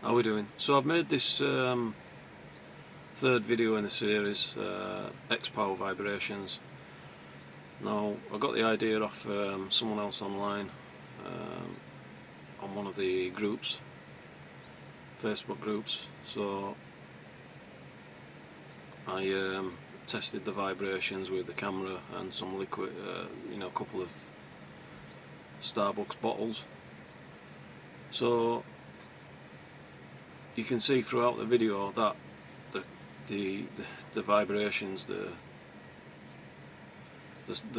How are we doing? So I've made this third video in the series, XPower vibrations. Now I got the idea off someone else online on one of the groups, Facebook groups. So I tested the vibrations with the camera and some liquid, a couple of Starbucks bottles. So you can see throughout the video that the vibrations, the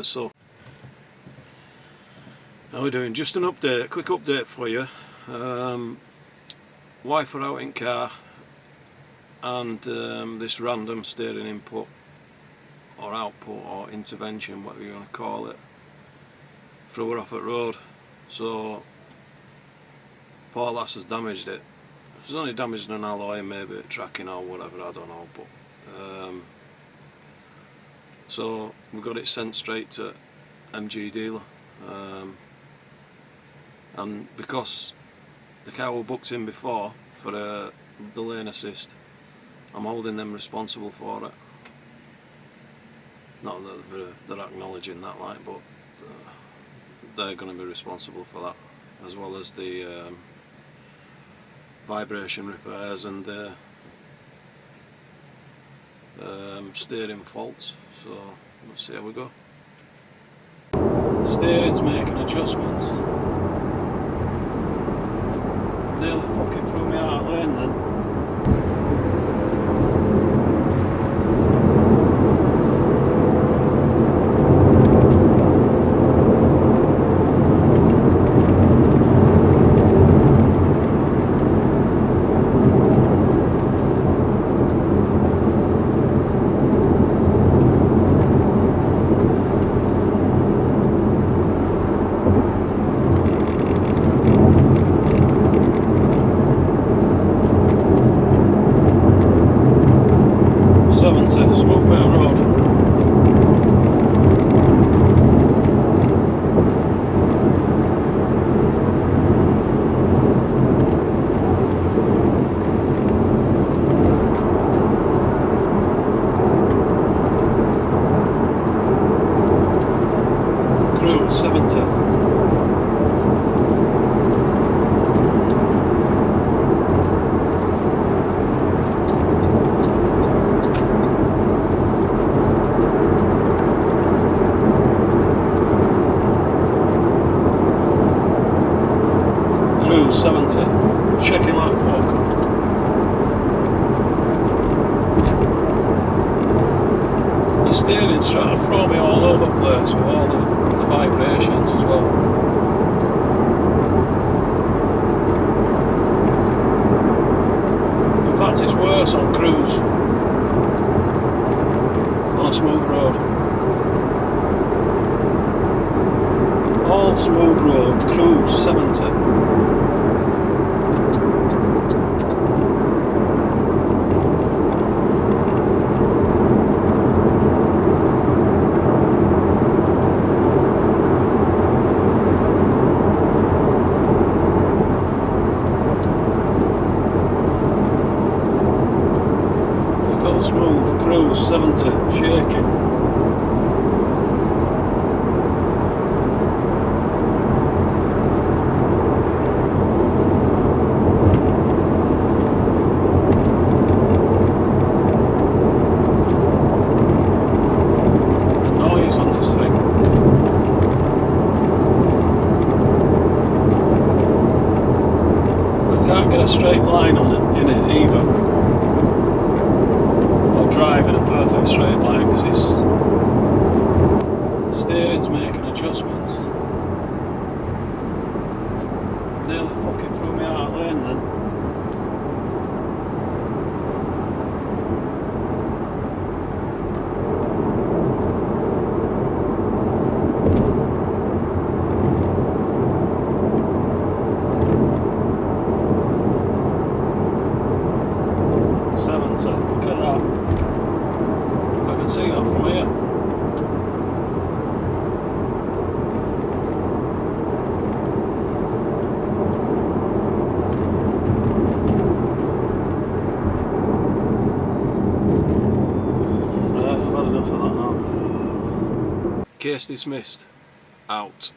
so. How are we doing? Just an update, quick update for you. Wi-Fi out in car, and this random steering input or output or intervention, whatever you want to call it, threw her off at road. So poor lass has damaged it. It's only damaged an alloy, maybe tracking or whatever, I don't know, but so we got it sent straight to MG dealer, and because the car was booked in before for the lane assist, I'm holding them responsible for it. Not that they're acknowledging that, like, but they're going to be responsible for that, as well as the vibration repairs and the steering faults. So let's see how we go. Steering's making adjustments. Nearly fucking threw me out of lane then. Smooth bit of road. Cruise 70. Cruise 70, checking like fuck. The steering's trying to throw me all over the place with all the vibrations as well. In fact, it's worse on cruise, on a smooth road. All smooth road, cruise 70. Still smooth, cruise 70, shaking. Can't get a straight line on it in it either, or drive in a perfect straight line, because it's steering's making adjustments. Nearly fucking threw me out of lane then. Look at that. I can see that from here. Case dismissed. Out.